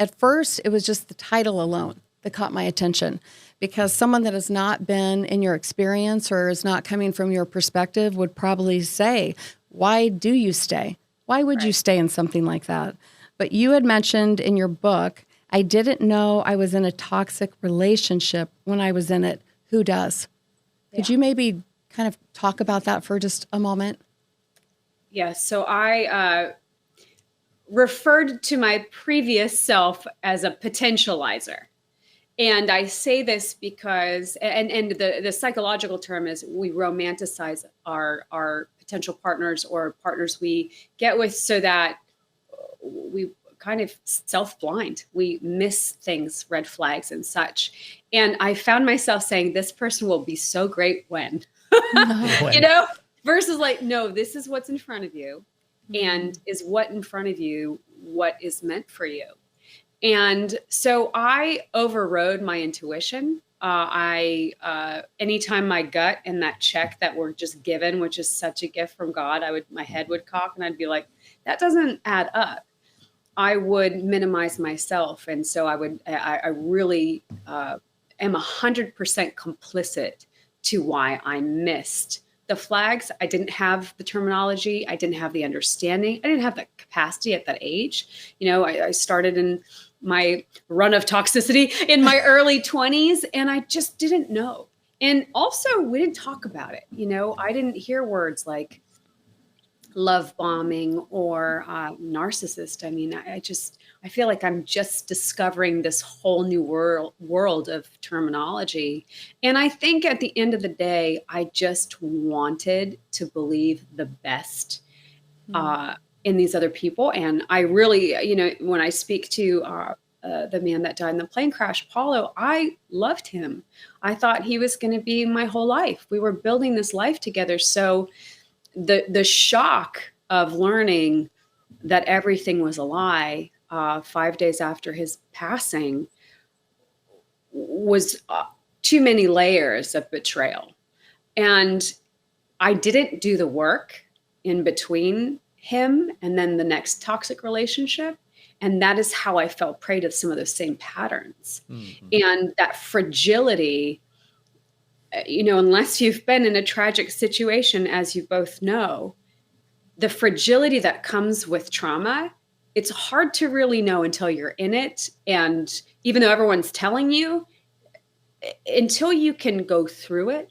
At first, it was just the title alone that caught my attention, because someone that has not been in your experience or is not coming from your perspective would probably say, why do you stay? Why would you stay in something like that? But you had mentioned in your book, I didn't know I was in a toxic relationship when I was in it. Who does? Could you maybe kind of talk about that for just a moment? Yes. So I referred to my previous self as a potentializer. And I say this because, and the psychological term is we romanticize our potential partners or partners we get with, so that we kind of self-blind. We miss things, red flags and such. And I found myself saying, this person will be so great when, versus like, no, this is what's in front of you. And is what in front of you what is meant for you? And so I overrode my intuition. Anytime my gut and that check that were just given, which is such a gift from God, my head would cock and I'd be like, that doesn't add up. I would minimize myself. And so I really am 100% complicit to why I missed the flags. I didn't have the terminology. I didn't have the understanding. I didn't have the capacity at that age. I started in my run of toxicity in my early 20s, and I just didn't know. And also, we didn't talk about it. I didn't hear words like love bombing or narcissist. I mean, I feel like I'm just discovering this whole new world of terminology. And I think at the end of the day, I just wanted to believe the best in these other people. And I really, when I speak to the man that died in the plane crash, Paulo, I loved him. I thought he was going to be my whole life. We were building this life together. So the shock of learning that everything was a lie 5 days after his passing was too many layers of betrayal. And I didn't do the work in between him and then the next toxic relationship. And that is how I fell prey to some of those same patterns. Mm-hmm. And that fragility, unless you've been in a tragic situation, as you both know, the fragility that comes with trauma, it's hard to really know until you're in it. And even though everyone's telling you, until you can go through it,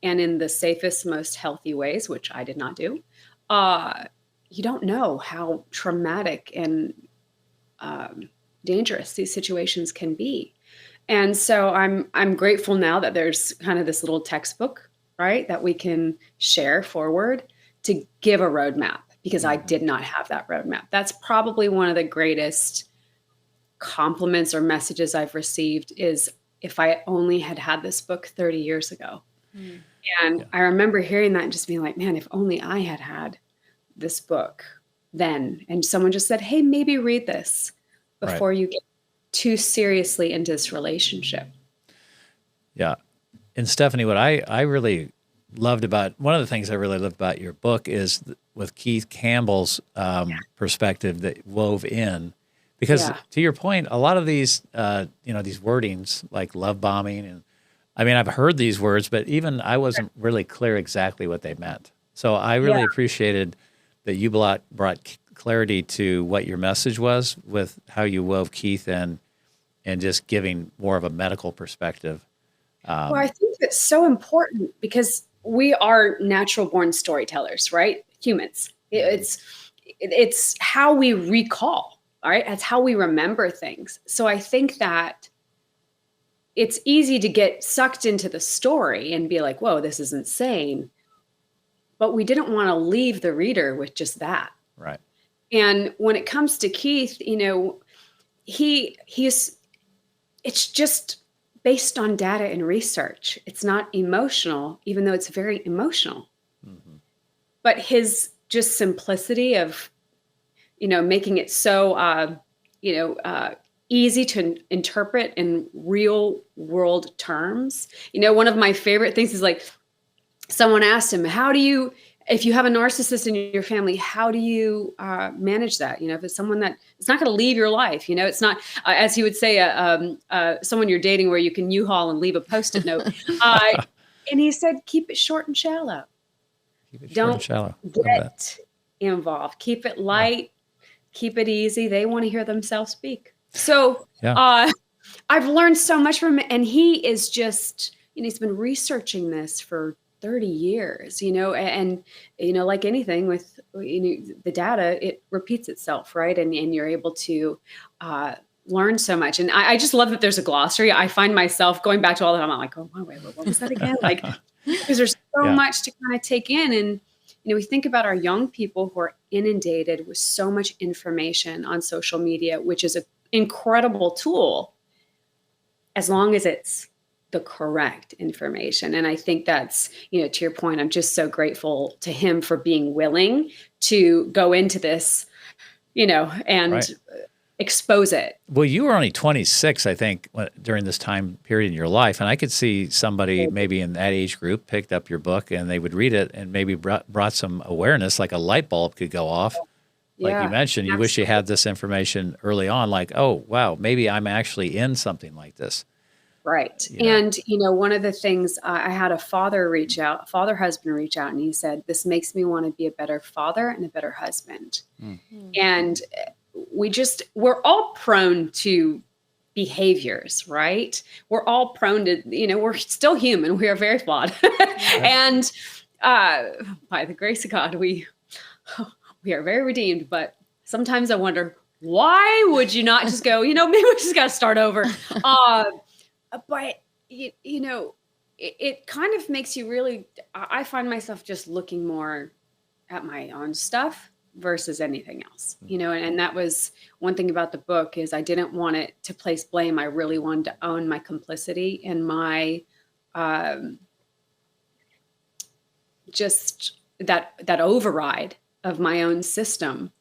and in the safest, most healthy ways, which I did not do, you don't know how traumatic and dangerous these situations can be. And so I'm grateful now that there's kind of this little textbook, right, that we can share forward to give a roadmap, because I did not have that roadmap. That's probably one of the greatest compliments or messages I've received, is if I only had this book 30 years ago. Mm. And I remember hearing that and just being like, man, if only I had this book then. And someone just said, hey, maybe read this before you get too seriously into this relationship. Yeah. And Stephanie, what I really loved about, one of the things I really loved about your book is with Keith Campbell's perspective that wove in, because to your point, a lot of these, these wordings like love bombing, and I mean, I've heard these words, but even I wasn't really clear exactly what they meant. So I really appreciated that you brought clarity to what your message was with how you wove Keith in, and just giving more of a medical perspective. Well, I think that's so important, because we are natural born storytellers, right? Humans. It's how we recall, all right? That's how we remember things. So I think that it's easy to get sucked into the story and be like, whoa, this is insane. But we didn't want to leave the reader with just that. Right. And when it comes to Keith, it's just based on data and research. It's not emotional, even though it's very emotional. Mm-hmm. But his just simplicity of, making it so, easy to interpret in real world terms. One of my favorite things is like, someone asked him, how do you if you have a narcissist in your family, how do you manage that? If it's someone that it's not going to leave your life, it's not, as he would say, someone you're dating where you can U-Haul and leave a Post-it note. And he said, keep it short and shallow. Keep it short Don't and shallow. get involved. Keep it light. Keep it easy. They want to hear themselves speak. So I've learned so much from him. And he is just, he's been researching this for 30 years, and, like anything with, the data, it repeats itself, right? And you're able to learn so much. And I just love that there's a glossary. I find myself going back to all that. I'm like, oh, wait, what was that again? Like, because there's so much to kind of take in. And, we think about our young people who are inundated with so much information on social media, which is an incredible tool as long as it's the correct information. And I think that's, to your point, I'm just so grateful to him for being willing to go into this, and expose it. Well, you were only 26, I think, during this time period in your life. And I could see somebody maybe in that age group picked up your book and they would read it and maybe brought some awareness, like a light bulb could go off. Like you mentioned, you wish you had this information early on, like, oh, wow, maybe I'm actually in something like this. Right. And, one of the things I had a father husband reach out, and he said, this makes me want to be a better father and a better husband. Mm-hmm. And we're all prone to behaviors, right? We're all prone to, we're still human. We are very flawed. And by the grace of God, we are very redeemed. But sometimes I wonder, why would you not just go, maybe we just got to start over. But, it kind of makes you really, I find myself just looking more at my own stuff versus anything else, and that was one thing about the book is I didn't want it to place blame. I really wanted to own my complicity and my, just that override of my own system.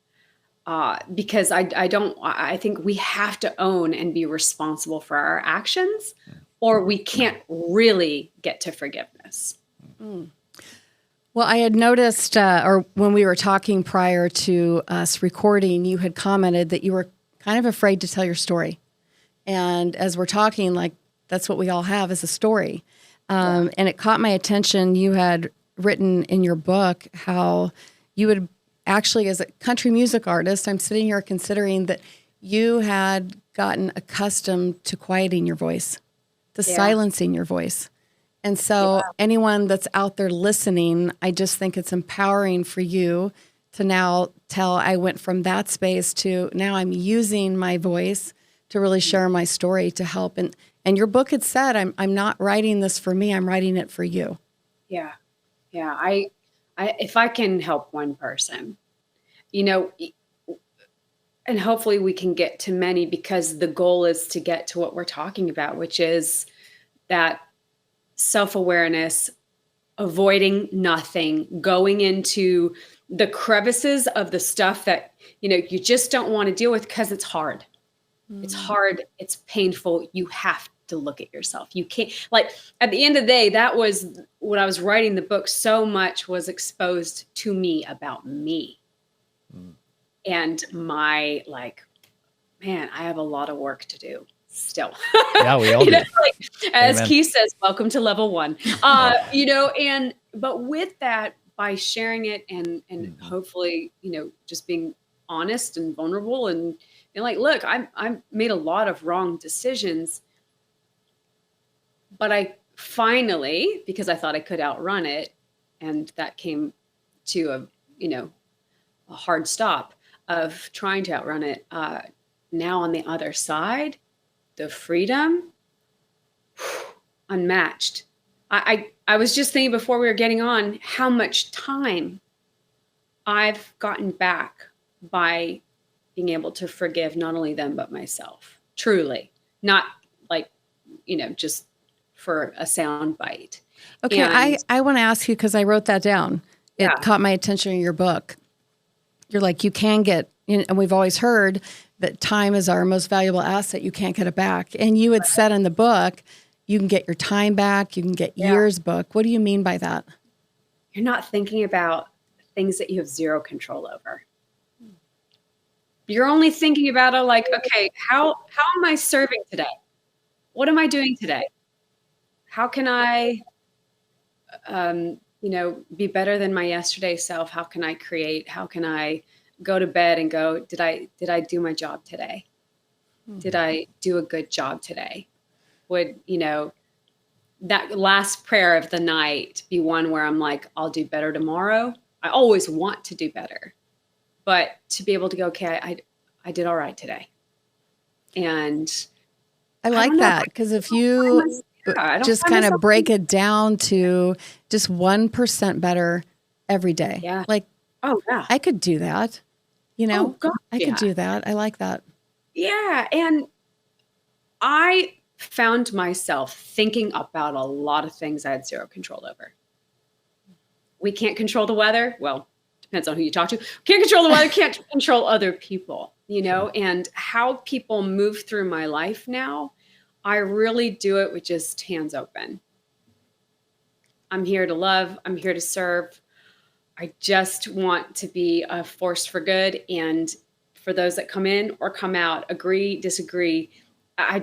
Because I think we have to own and be responsible for our actions, or we can't really get to forgiveness. Mm. Well, I had noticed, or when we were talking prior to us recording, you had commented that you were kind of afraid to tell your story. And as we're talking, like, that's what we all have is a story. And it caught my attention. You had written in your book how you would actually, as a country music artist, I'm sitting here considering that you had gotten accustomed to quieting your voice, to silencing your voice. And so anyone that's out there listening, I just think it's empowering for you to now tell, I went from that space to now I'm using my voice to really share my story to help. And your book had said, I'm not writing this for me, I'm writing it for you. Yeah. Yeah. I if I can help one person, and hopefully we can get to many, because the goal is to get to what we're talking about, which is that self-awareness, avoiding nothing, going into the crevices of the stuff that, you just don't want to deal with because it's hard. Mm. It's hard. It's painful. You have to look at yourself. You can't, like, at the end of the day, that was when I was writing the book, so much was exposed to me about me. Mm. And my, man, I have a lot of work to do still. Yeah, we all do. As Keith says, welcome to level 1. But with that, by sharing it and hopefully, just being honest and vulnerable and look, I made a lot of wrong decisions, but I finally, because I thought I could outrun it, and that came to a hard stop of trying to outrun it. Now on the other side, the freedom, unmatched. I was just thinking before we were getting on how much time I've gotten back by being able to forgive not only them, but myself. Truly. Not just for a sound bite. Okay, and I want to ask you, because I wrote that down. It caught my attention in your book. You're like, you can get, and we've always heard that time is our most valuable asset. You can't get it back. And you had said in the book, you can get your time back. You can get years back. What do you mean by that? You're not thinking about things that you have zero control over. You're only thinking about it like, okay, how am I serving today? What am I doing today? How can I, be better than my yesterday self? How can I create? How can I go to bed and go, did I do my job today? Did I do a good job today? Would, that last prayer of the night be one where I'm like, I'll do better tomorrow. I always want to do better, but to be able to go, okay, I did all right today. And I like that, because if you just kind of break it down to just 1% better every day. Yeah. Like, oh yeah, I could do that. Oh, God, I could do that. I like that. Yeah. And I found myself thinking about a lot of things I had zero control over. We can't control the weather. Well, depends on who you talk to. Can't control the weather, can't control other people, and how people move through my life now. I really do it with just hands open. I'm here to love. I'm here to serve. I just want to be a force for good. And for those that come in or come out, agree, disagree, I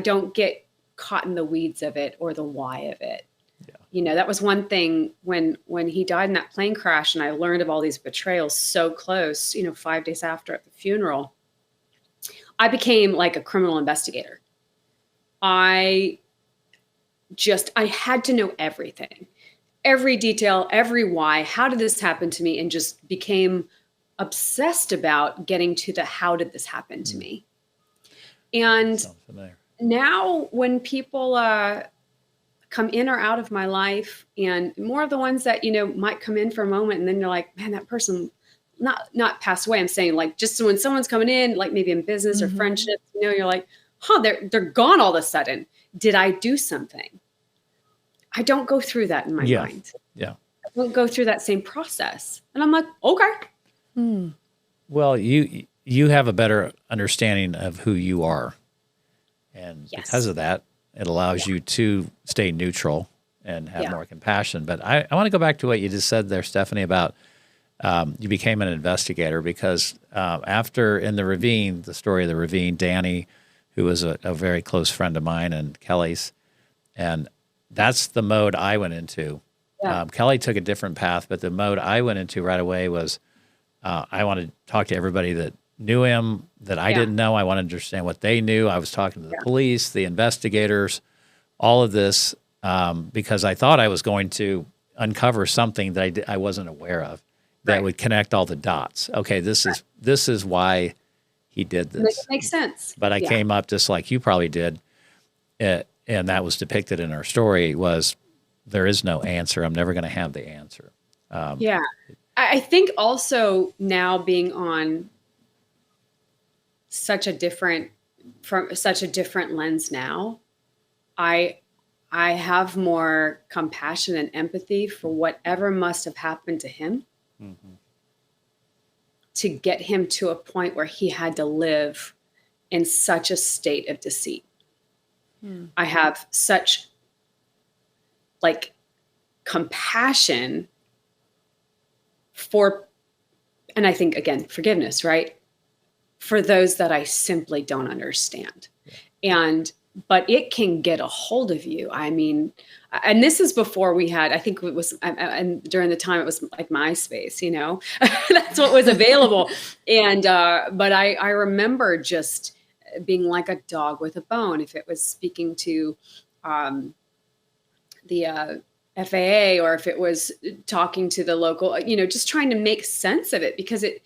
don't get caught in the weeds of it or the why of it. Yeah. That was one thing when he died in that plane crash, and I learned of all these betrayals so close, 5 days after at the funeral, I became like a criminal investigator. I had to know everything, every detail, every why. How did this happen to me? And just became obsessed about getting to the how did this happen to me? And now when people come in or out of my life, and more of the ones that, might come in for a moment, and then you're like, man, that person not passed away. I'm saying, like, just when someone's coming in, like maybe in business or friendships, you're like, they're gone all of a sudden. Did I do something? I don't go through that in my mind. Yeah. I don't go through that same process. And I'm like, okay. Well, you have a better understanding of who you are. And because of that, it allows you to stay neutral and have more compassion. But I want to go back to what you just said there, Stephanie, about you became an investigator because after in the ravine, the story of the ravine, Danny, who was a very close friend of mine and Kelly's, and that's the mode I went into. Yeah. Kelly took a different path, but the mode I went into right away was I wanted to talk to everybody that knew him that I didn't know. I wanted to understand what they knew. I was talking to the police, the investigators, all of this because I thought I was going to uncover something that I wasn't aware of that would connect all the dots. Okay, this is why he did this. It makes sense. But I came up just like you probably did, and that was depicted in our story, was there is no answer. I'm never going to have the answer. I think also now being on such a different lens now, I have more compassion and empathy for whatever must have happened to him to get him to a point where he had to live in such a state of deceit. I have such compassion for, and I think again, forgiveness, right? For those that I simply don't understand. But it can get a hold of you. I mean, and this is before we had, I think it was, and during the time it was like MySpace, that's what was available. And, but I remember just being like a dog with a bone. If it was speaking to the FAA, or if it was talking to the local, just trying to make sense of it, because it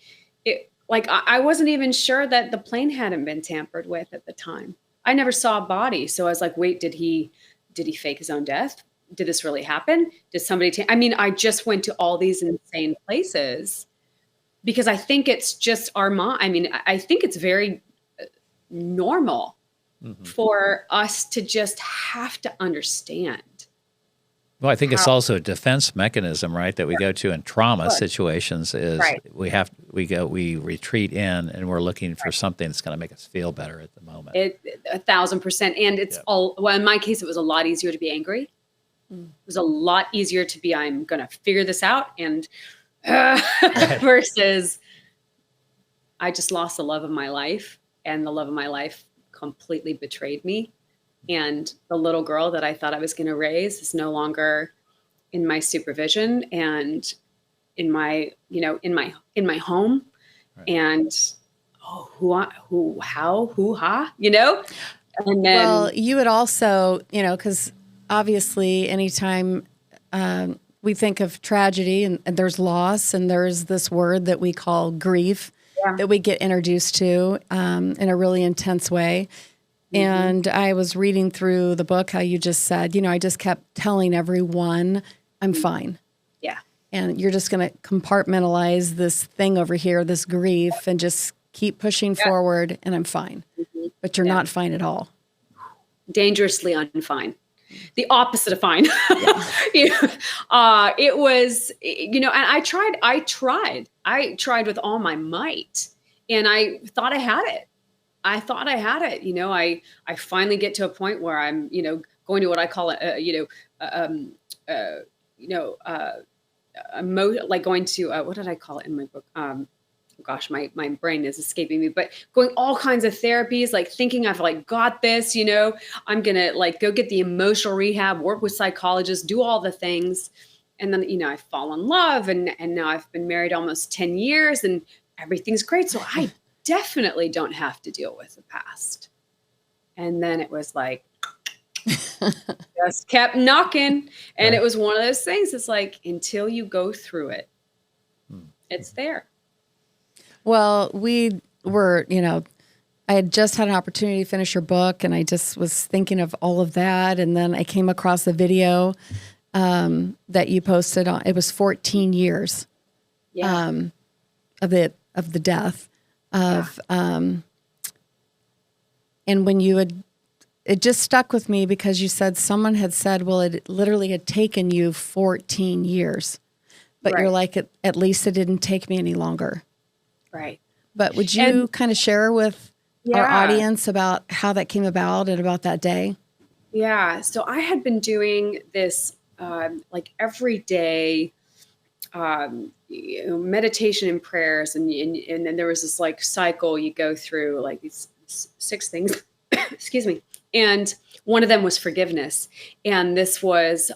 like I wasn't even sure that the plane hadn't been tampered with at the time. I never saw a body. So I was like, wait, did he fake his own death? Did this really happen? Did somebody I just went to all these insane places because I think it's just our mind. I mean, I think it's very normal for us to just have to understand. Well, I think it's also a defense mechanism, right? That we go to in trauma situations is we retreat in and we're looking for something that's going to make us feel better at the moment. 1,000%. And it's well, in my case, it was a lot easier to be angry. It was a lot easier to be, I'm going to figure this out. And Right. versus I just lost the love of my life, and the love of my life completely betrayed me. And the little girl that I thought I was going to raise is no longer in my supervision and in my, in my home. Right. And who, ha, and then, Well, you would also, because obviously anytime we think of tragedy and there's loss and there's this word that we call grief yeah, that we get introduced to in a really intense way. And I was reading through the book, how you just said, I just kept telling everyone, I'm fine. yeah, And you're just going to compartmentalize this thing over here, this grief, and just keep pushing forward, and I'm fine. But you're Yeah. not fine at all. dangerously unfine. The opposite of fine. It was, and I tried with all my might, and I thought I had it. I finally get to a point where I'm, going to what I call it, like going to, what did I call it in my book? Gosh, my brain is escaping me, but going all kinds of therapies, like thinking I've like got this, I'm going to like go get the emotional rehab, work with psychologists, do all the things. And then, I fall in love, and now I've been married almost 10 years and everything's great. So I definitely don't have to deal with the past. And then it was like, just kept knocking. And it was one of those things. It's like, until you go through it, it's there. Well, we were, I had just had an opportunity to finish your book, and I just was thinking of all of that. And then I came across a video that you posted on. It was 14 years of the death of, and when it just stuck with me because you said someone had said, well, it literally had taken you 14 years, but you're like, at least it didn't take me any longer. Right. But would you kind of share with our Yeah. audience about how that came about and about that day? Yeah. So I had been doing this like every day, meditation and prayers. And then there was this like cycle you go through, like these 6 things, excuse me. And one of them was forgiveness. And this was,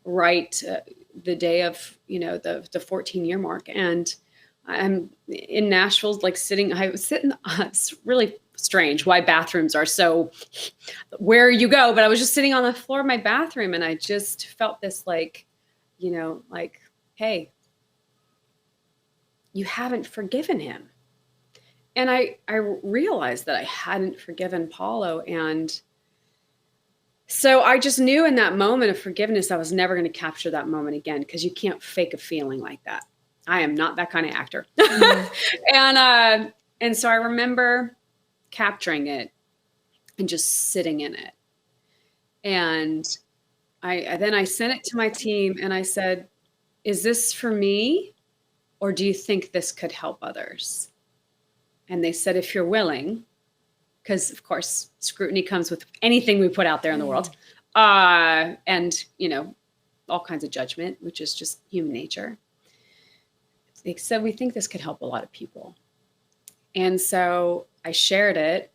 right the day of, the 14-year mark. And I'm in Nashville, like I was sitting, it's really strange why bathrooms are so where you go, but I was just sitting on the floor of my bathroom, and I just felt this like, like, hey, you haven't forgiven him. And I realized that I hadn't forgiven Paulo. And so I just knew in that moment of forgiveness, I was never going to capture that moment again, because you can't fake a feeling like that. I am not that kind of actor. And so I remember capturing it and just sitting in it. And I sent it to my team, and I said, is this for me, or do you think this could help others? And they said, if you're willing, because of course scrutiny comes with anything we put out there in the world, and all kinds of judgment, which is just human nature. They said, we think this could help a lot of people. And so I shared it,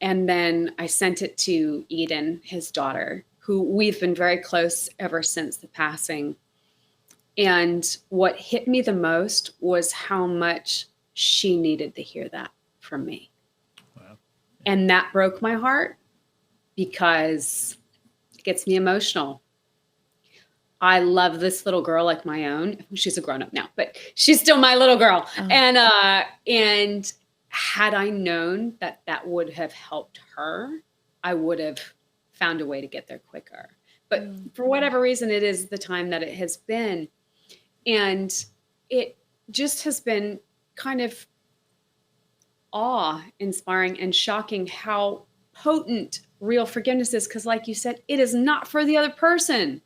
and then I sent it to Eden, his daughter, who we've been very close ever since the passing. And what hit me the most was how much she needed to hear that from me. Wow. And that broke my heart, because it gets me emotional. I love this little girl like my own. She's a grown-up now, but she's still my little girl. Oh. And had I known that that would have helped her, I would have found a way to get there quicker. But for whatever reason, it is the time that it has been. And it just has been kind of awe-inspiring and shocking how potent real forgiveness is. Because like you said, it is not for the other person.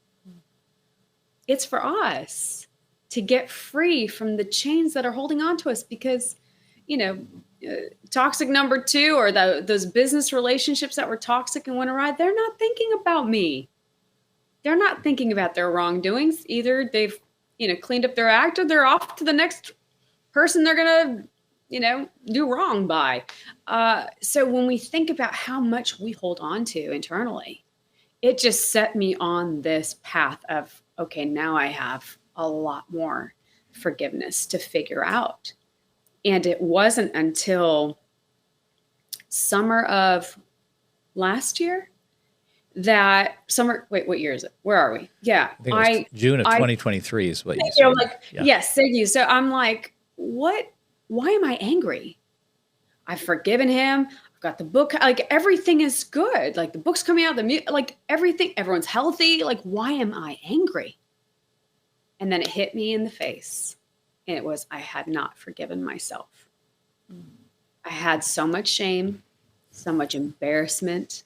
It's for us to get free from the chains that are holding on to us, because, toxic number 2, or those business relationships that were toxic and went awry, they're not thinking about me. they're not thinking about their wrongdoings. Either they've, cleaned up their act, or they're off to the next person they're going to, do wrong by. So when we think about how much we hold on to internally, it just set me on this path of, okay, now I have a lot more forgiveness to figure out. And it wasn't until summer of last year wait, what year is it? Where are we? Yeah. I think it was June of 2023 is what you said. Yes, thank you. So I'm like, why am I angry? I've forgiven him. I've got the book. Like, everything is good. Like, the book's coming out, like everything, everyone's healthy. Like, why am I angry? And then it hit me in the face. And it was, I had not forgiven myself. I had so much shame, so much embarrassment.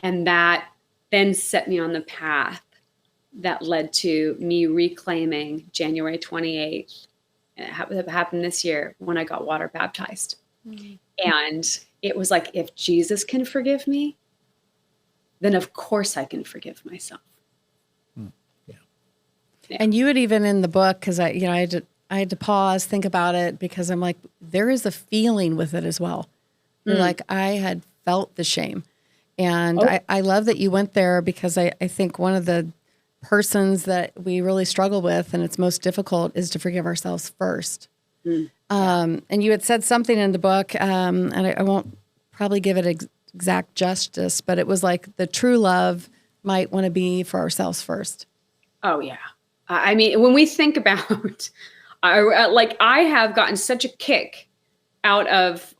And that then set me on the path that led to me reclaiming January 28th. And it happened this year when I got water baptized. And it was like, if Jesus can forgive me, then of course I can forgive myself. Yeah. And you had even in the book, because I had to pause, think about it, because I'm like, there is a feeling with it as well. You're like, I had felt the shame. And I love that you went there, because I think one of the persons that we really struggle with, and it's most difficult, is to forgive ourselves first. And you had said something in the book, and I won't probably give it exact justice, but it was like the true love might want to be for ourselves first. Oh, yeah. I mean, when we think about, I have gotten such a kick out of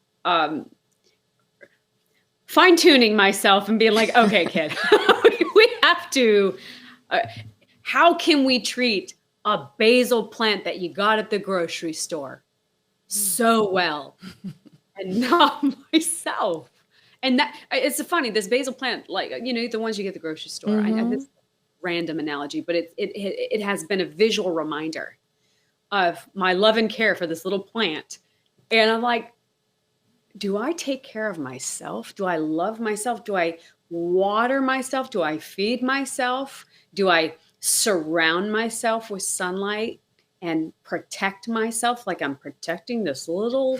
fine-tuning myself and being like, okay, kid, we have to, how can we treat a basil plant that you got at the grocery store so well and not myself? And that, it's funny, this basil plant, like, the ones you get at the grocery store, this is a random analogy, but it has been a visual reminder of my love and care for this little plant. And I'm like, do I take care of myself? Do I love myself? Do I water myself? Do I feed myself? Do I surround myself with sunlight and protect myself like I'm protecting this little,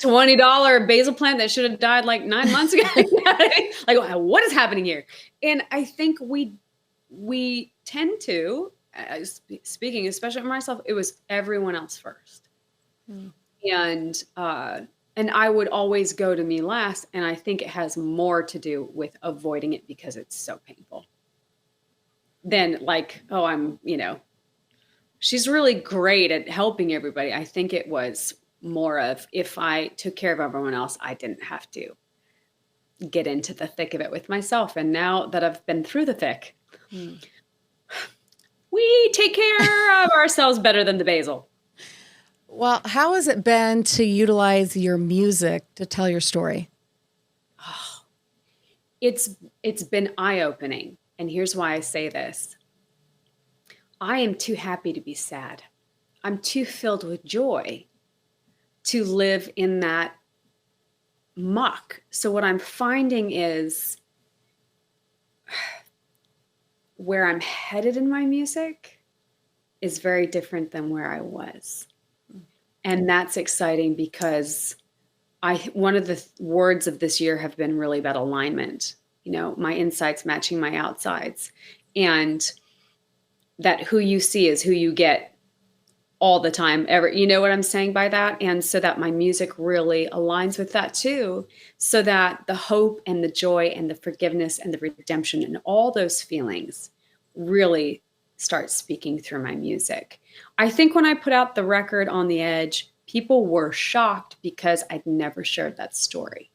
$20 basil plant that should have died like 9 months ago? Like, what is happening here? And I think we tend to, speaking especially for myself, it was everyone else first. And I would always go to me last. And I think it has more to do with avoiding it because it's so painful than like, she's really great at helping everybody. I think it was more of, if I took care of everyone else, I didn't have to get into the thick of it with myself. And now that I've been through the thick, we take care of ourselves better than the basil. Well, how has it been to utilize your music to tell your story? Oh, it's been eye-opening. And here's why I say this. I am too happy to be sad. I'm too filled with joy to live in that muck. So what I'm finding is where I'm headed in my music is very different than where I was. And that's exciting because one of the words of this year have been really about alignment, my insides matching my outsides, and that who you see is who you get all the time ever. You know what I'm saying by that? And so that my music really aligns with that too, so that the hope and the joy and the forgiveness and the redemption and all those feelings really start speaking through my music. I think when I put out the record On the Edge, people were shocked because I'd never shared that story.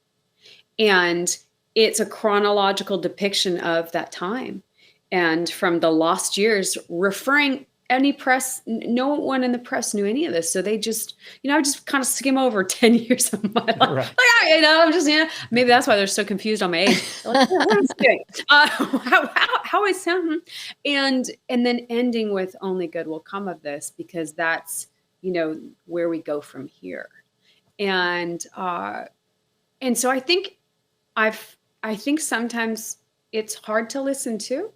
And it's a chronological depiction of that time. And from the lost years, referring no one in the press knew any of this. So they just, I just kind of skim over 10 years of my life. Right. Like, I'm just, maybe that's why they're so confused on my age. Like, what is doing? How is him? And then ending with only good will come of this, because that's, where we go from here. And so I think sometimes it's hard to listen to.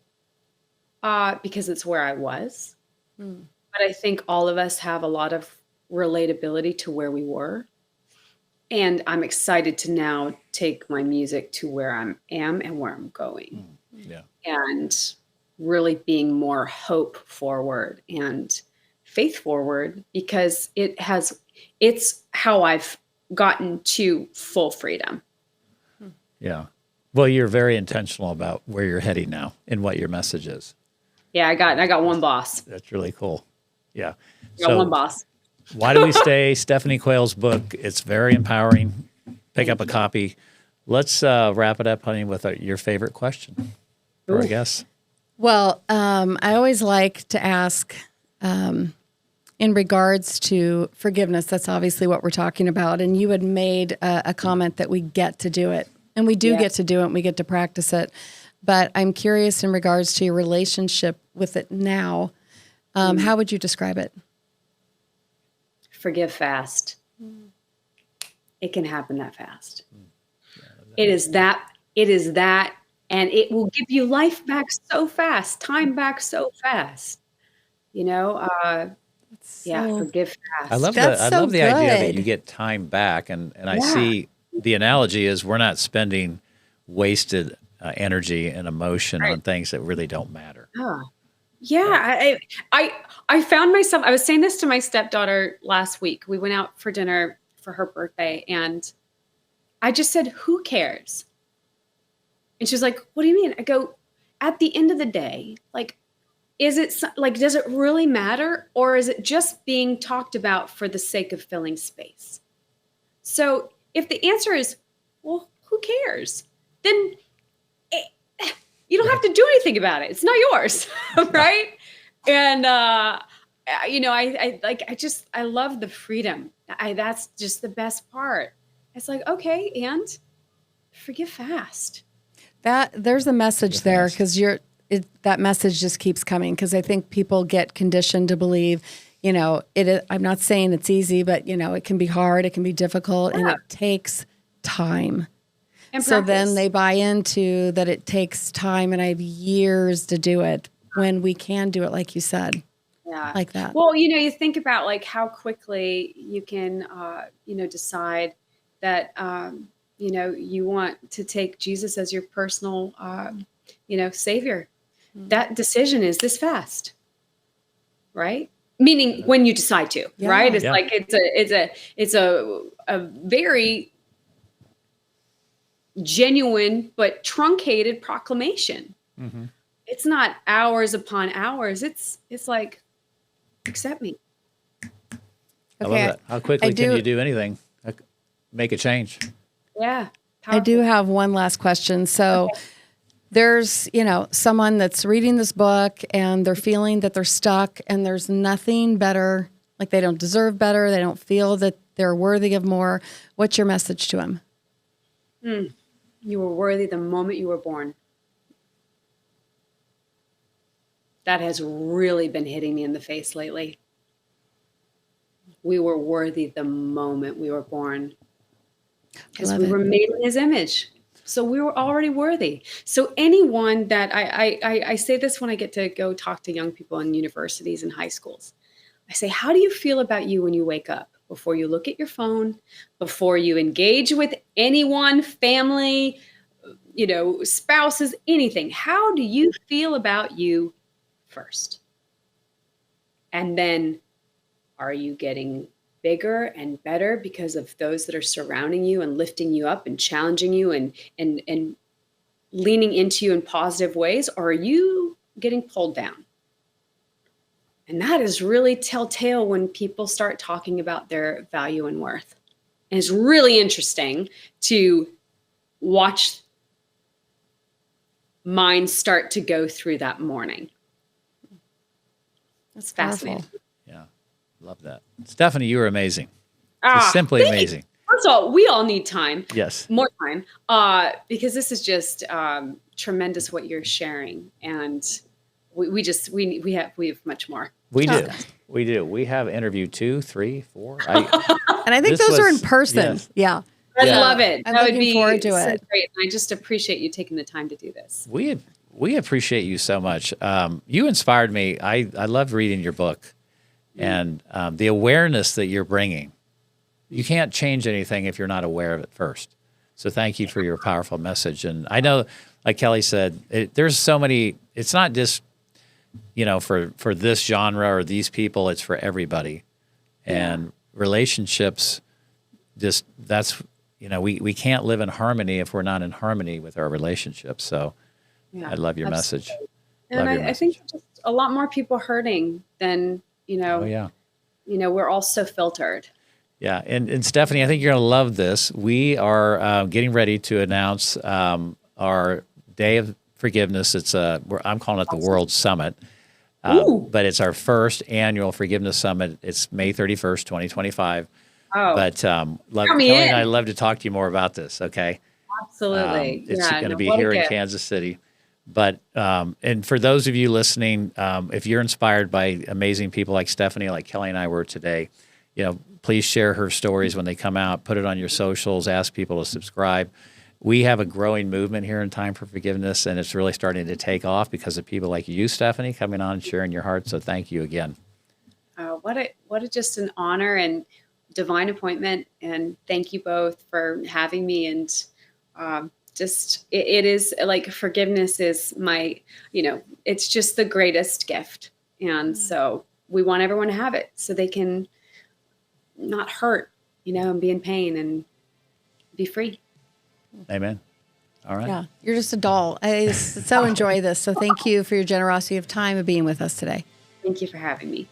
because it's where I was. But I think all of us have a lot of relatability to where we were. And I'm excited to now take my music to where I am and where I'm going. Yeah. And really being more hope forward and faith forward, because it's how I've gotten to full freedom. Yeah. Well, you're very intentional about where you're heading now and what your message is. Yeah, I got one boss. That's really cool. Yeah. I got one boss. Why Do We Stay? Stephanie Quayle's book. It's very empowering. Pick up a copy. Let's wrap it up, honey, with your favorite question for our guests. Well, I always like to ask in regards to forgiveness. That's obviously what we're talking about. And you had made a comment that we get to do it. And we do get to do it, and we get to practice it. But I'm curious in regards to your relationship with it now. How would you describe it? Forgive fast. It can happen that fast. It is that, and it will give you life back so fast, time back so fast. Forgive fast. I love the idea that you get time back, and I see the analogy is we're not spending wasted energy and emotion on things that really don't matter. Yeah, I found myself, I was saying this to my stepdaughter last week. We went out for dinner for her birthday, and I just said, who cares? And she's like, what do you mean? I go, at the end of the day, like, does it really matter? Or is it just being talked about for the sake of filling space? So if the answer is, well, who cares? Then you don't have to do anything about it. It's not yours, right? And I love the freedom. That's just the best part. It's like, okay, and forgive fast. There's a message there, because that message just keeps coming, because I think people get conditioned to believe, I'm not saying it's easy, but it can be hard, it can be difficult, and it takes time. And so practice. Then they buy into that it takes time, and I have years to do it, when we can do it, like you said. Yeah. Like that. Well, you think about like how quickly you can, decide that, you want to take Jesus as your personal, savior. Mm-hmm. That decision is this fast, right? Meaning when you decide to, right? It's like, it's a very genuine, but truncated proclamation. Mm-hmm. It's not hours upon hours. It's like, accept me. I love that. How quickly can you do anything? Make a change. Yeah. Powerful. I do have one last question. So there's, someone that's reading this book and they're feeling that they're stuck and there's nothing better, like they don't deserve better. They don't feel that they're worthy of more. What's your message to them? You were worthy the moment you were born. That has really been hitting me in the face lately. We were worthy the moment we were born, because we were made in His image. So we were already worthy. So anyone that I say this when I get to go talk to young people in universities and high schools, I say, how do you feel about you when you wake up? Before you look at your phone, before you engage with anyone, family, spouses, anything. How do you feel about you first? And then, are you getting bigger and better because of those that are surrounding you and lifting you up and challenging you and leaning into you in positive ways? Or are you getting pulled down? And that is really telltale when people start talking about their value and worth. And it's really interesting to watch mine start to go through that morning. That's fascinating. Powerful. Yeah, love that. Stephanie, you were amazing. Just simply amazing. First of all, we all need time. Yes. More time. Because this is just tremendous what you're sharing. And we have much more. We do. We have interview 2, 3, 4. And I think those are in person. Yes. Yeah. I love it. I'm that looking would be forward to so it. great. And I just appreciate you taking the time to do this. We we appreciate you so much. You inspired me. I loved reading your book and the awareness that you're bringing. You can't change anything if you're not aware of it first. So thank you for your powerful message. And I know, like Kelly said, there's so many, it's not just, for this genre or these people, it's for everybody. And relationships, we can't live in harmony if we're not in harmony with our relationships. So I love your message. And I think just a lot more people hurting than, we're all so filtered. Yeah. And Stephanie, I think you're going to love this. We are getting ready to announce our Day of Forgiveness. I'm calling it the World Summit. But it's our first annual Forgiveness Summit. It's May 31st, 2025. Oh, but Kelly and I love to talk to you more about this. Okay. Absolutely. It's going to be here in Kansas City. But, and for those of you listening, if you're inspired by amazing people like Stephanie, like Kelly and I were today, please share her stories when they come out, put it on your socials, ask people to subscribe. We have a growing movement here in Time for Forgiveness, and it's really starting to take off because of people like you, Stephanie, coming on and sharing your heart. So thank you again. What a just an honor and divine appointment. And thank you both for having me. And it is like forgiveness is my, it's just the greatest gift. And so we want everyone to have it so they can not hurt, and be in pain and be free. Amen. All right. Yeah, you're just a doll. I so enjoy this. So thank you for your generosity of time and being with us today. Thank you for having me.